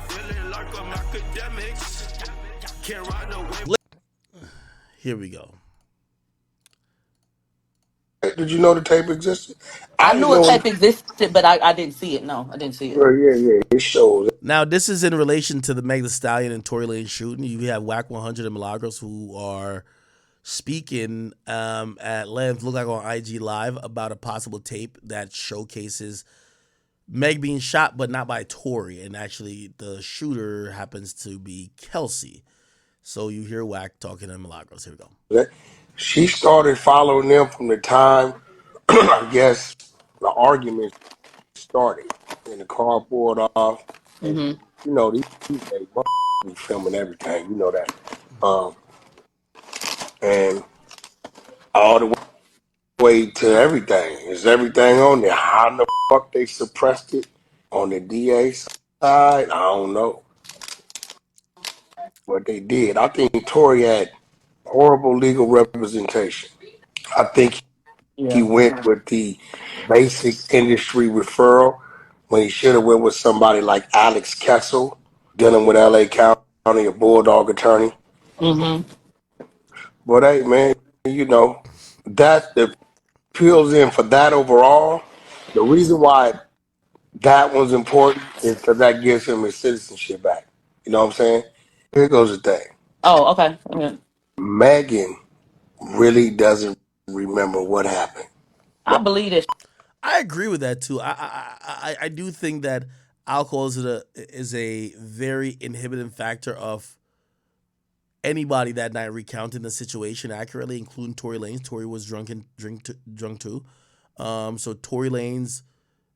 feeling like I'm Akademiks. Can't ride away. Here we go. Did you know the tape existed? I I didn't knew a know tape it. existed, but I didn't see it. No, I didn't see it. Well, yeah, it shows. Now, this is in relation to the Meg Thee Stallion and Tory Lane shooting. You have Wack100 Milagros who are speaking at length, look like on IG Live, about a possible tape that showcases Meg being shot, but not by Tory. And actually, the shooter happens to be Kelsey. So you hear Wack talking to Milagros. Here we go. She started following them from the time, I guess, the argument started. And the car pulled off. And, you know, these they be filming everything. You know that. And all the way to everything. Is everything on there? How in the fuck they suppressed it on the DA side? I don't know. But they did. I think Tory had horrible legal representation. I think he Yeah. went with the basic industry referral when he should have went with somebody like Alex Kessel, dealing with LA County, a bulldog attorney. But hey, man, you know, that the appeals in for that overall. The reason why that one's important is because that gives him his citizenship back. You know what I'm saying? Here goes the thing. Oh, okay. Yeah. Megan really doesn't remember what happened. I believe it. I agree with that too. I do think that alcohol is a very inhibiting factor of anybody that night recounting the situation accurately, including Tory Lanez. Tory was drunk too. So Tory Lanez,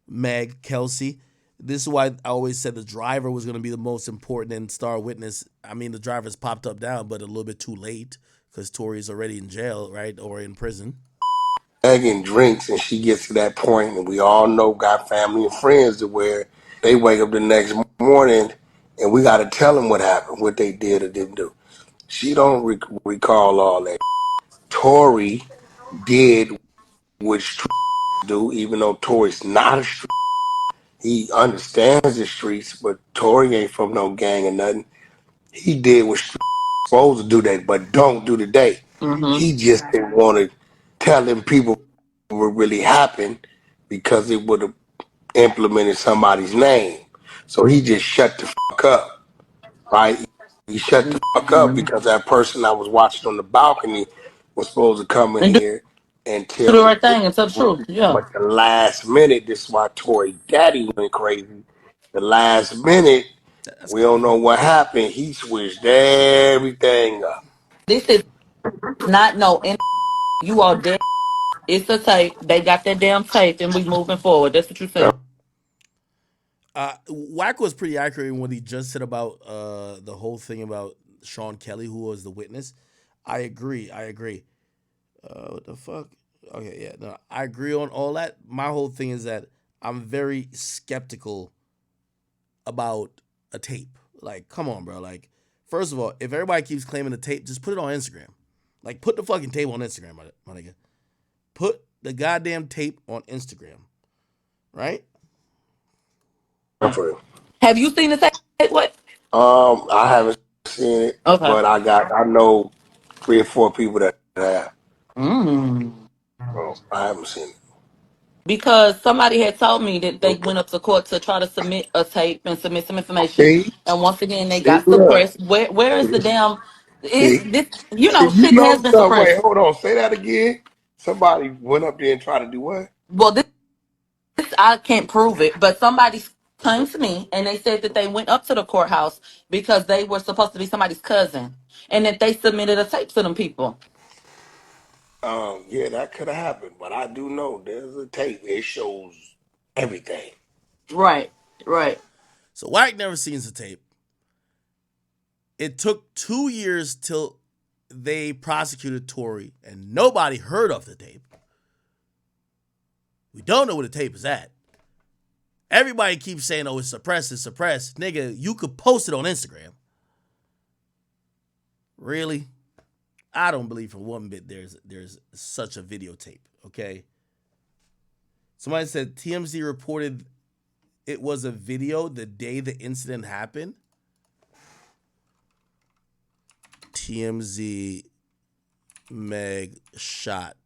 Meg, Kelsey. This is why I always said the driver was going to be the most important and star witness. I mean, the driver's popped up down, but a little bit too late because Tory's already in jail, right, or in prison. Megan drinks and she gets to that point, and we all know got family and friends to where they wake up the next morning and we got to tell them what happened, what they did or didn't do. She don't recall all that. Tory did what streets do, even though Tory's not a street. He understands the streets, but Tory ain't from no gang or nothing. He did what streets supposed to do that, but don't do today. He just didn't want to tell them people what really happened because it would have implemented somebody's name. So he just shut the fuck up, right? He shut the fuck up because that person I was watching on the balcony was supposed to come in And do here and the tell right thing and tell the the truth. Yeah. but the last minute, this is why Tory Daddy went crazy. The last minute, That's we don't crazy. know what happened. He switched everything up. This is not no. You all dead. It's a tape. They got that damn tape, and we moving forward. That's what you're saying. Wack was pretty accurate in what he just said about the whole thing about Sean Kelly, who was the witness. I agree. What the fuck? Okay, yeah, no, I agree on all that. My whole thing is that I'm very skeptical about a tape. Like, come on, bro. Like, first of all, if everybody keeps claiming the tape, just put it on Instagram. Like, put the fucking tape on Instagram, my nigga. Put the goddamn tape on Instagram, right? Have you seen the tape? What? I haven't seen it, Okay. but I know 3 or 4 people that have. Mm. Well, I haven't seen it. Because somebody had told me that they Okay. went up to court to try to submit a tape and submit some information, See, and once again they see, got look, suppressed. Where is the damn? see, This see. You shit has know been something? Wait, suppressed. hold on. Say that again. Somebody went up there and tried to do what? Well, this I can't prove it, but somebody came to me and they said that they went up to the courthouse because they were supposed to be somebody's cousin, and that they submitted a tape to them people. Yeah, that could have happened, but I do know there's a tape. It shows everything. Right, right. So Wack never seen the tape. It took 2 years till they prosecuted Tory, and nobody heard of the tape. We don't know where the tape is at. Everybody keeps saying, "Oh, it's suppressed, it's suppressed." Nigga, you could post it on Instagram. Really? I don't believe for one bit there's such a videotape. Okay. Somebody said TMZ reported it was a video the day the incident happened. TMZ Meg shot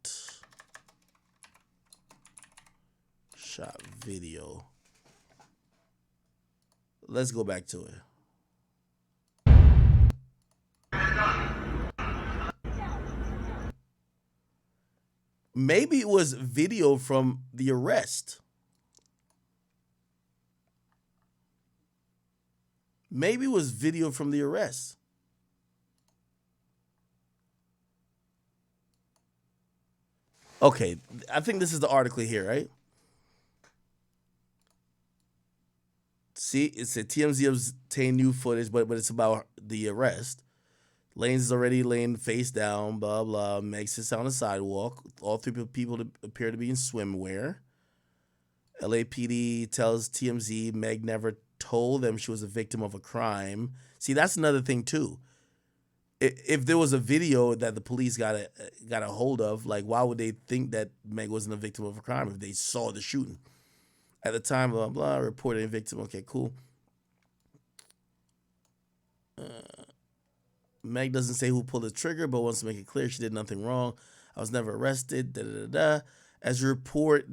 video. Let's go back to it. Maybe it was video from the arrest. Maybe it was video from the arrest. Okay, I think this is the article here, right? See, it said TMZ obtained new footage, but it's about the arrest. Lanes is already laying face down, blah, blah. Meg sits on the sidewalk. All three people appear to be in swimwear. LAPD tells TMZ Meg never told them she was a victim of a crime. See, that's another thing, too. If there was a video that the police got a hold of, like, why would they think that Meg wasn't a victim of a crime if they saw the shooting? At the time, blah, blah, reported a victim. Okay, cool. Meg doesn't say who pulled the trigger, but wants to make it clear she did nothing wrong. I was never arrested. Da da da da. As reported,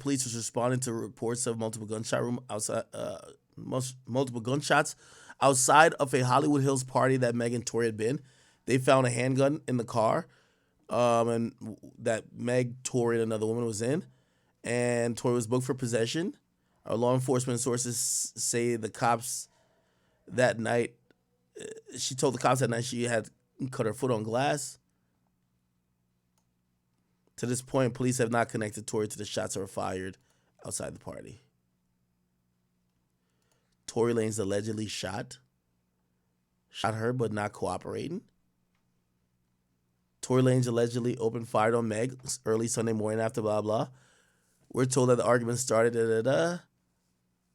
police was responding to reports of multiple gunshots outside of a Hollywood Hills party that Meg and Tori had been. They found a handgun in the car, and that Meg, Tori, and another woman was in. And Tori was booked for possession. Our law enforcement sources say the cops that night. She told the cops that night she had cut her foot on glass. To this point, police have not connected Tori to the shots that were fired outside the party. Tory Lanez allegedly shot her, but not cooperating. Tory Lanez allegedly opened fire on Meg early Sunday morning after blah blah. We're told that the argument started. Da, da, da.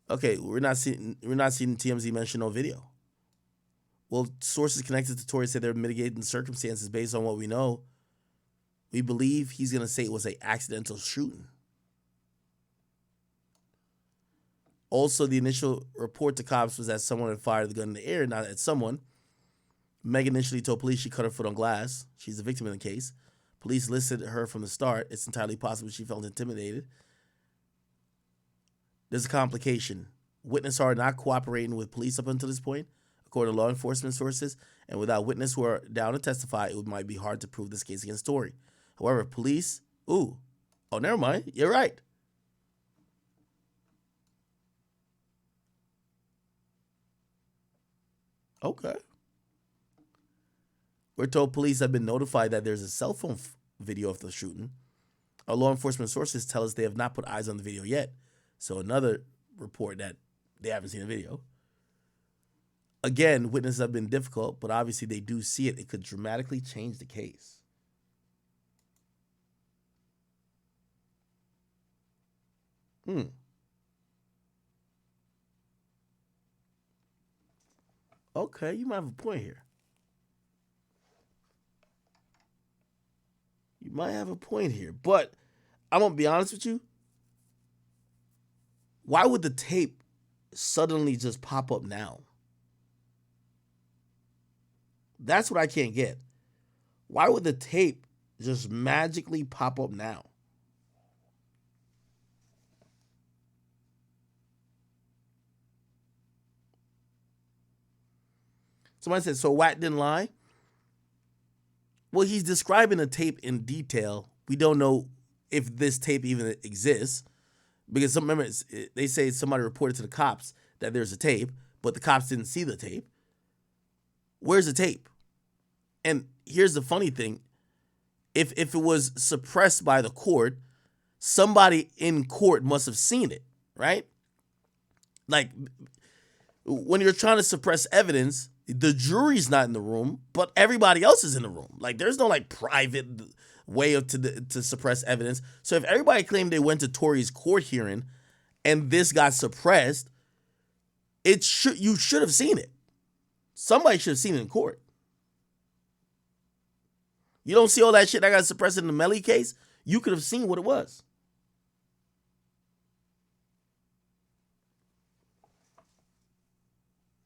Okay, we're not seeing TMZ mention no video. Well, sources connected to Tory said they're mitigating circumstances based on what we know. We believe he's going to say it was an accidental shooting. Also, the initial report to cops was that someone had fired the gun in the air, not at someone. Meg initially told police she cut her foot on glass. She's the victim in the case. Police listed her from the start. It's entirely possible she felt intimidated. There's a complication. Witnesses are not cooperating with police up until this point, according to law enforcement sources, and without witnesses who are down to testify, it might be hard to prove this case against Tory. However, police, never mind, you're right. Okay. We're told police have been notified that there's a cell phone video of the shooting. Our law enforcement sources tell us they have not put eyes on the video yet. So another report that they haven't seen the video. Again, witnesses have been difficult, but obviously they do see it. It could dramatically change the case. Okay, you might have a point here. You might have a point here, but I'm going to be honest with you. Why would the tape suddenly just pop up now? That's what I can't get. Why would the tape just magically pop up now? Somebody said, so Wack didn't lie? Well, he's describing the tape in detail. We don't know if this tape even exists. Because remember, they say somebody reported to the cops that there's a tape, but the cops didn't see the tape. Where's the tape? And here's the funny thing. If it was suppressed by the court, somebody in court must have seen it, right? Like, when you're trying to suppress evidence, the jury's not in the room, but everybody else is in the room. Like, there's no, like, private way to suppress evidence. So if everybody claimed they went to Tory's court hearing and this got suppressed, you should have seen it. Somebody should have seen it in court. You don't see all that shit that got suppressed in the Melly case? You could have seen what it was.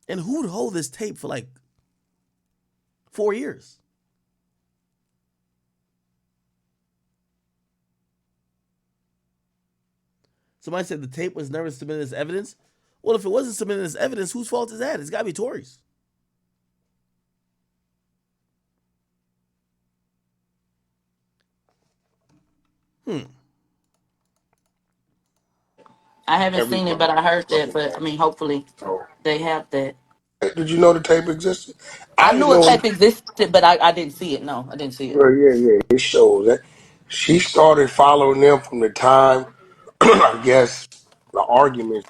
And who would hold this tape for like 4 years? Somebody said the tape was never submitted as evidence. Well, if it wasn't submitted as evidence, whose fault is that? It's got to be Tory's. I haven't seen it, Everybody but I heard that. fucking But I has mean, it. hopefully So, they have that. did you know the tape existed? I I didn't knew a know. tape existed, but I didn't see it. No, I didn't see it. Well, yeah. It shows that she started following them from the time, I guess, the argument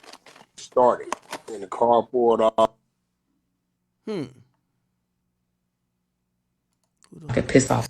started. And the car pulled off. Hmm. Who the Get fuck is pissed that? off.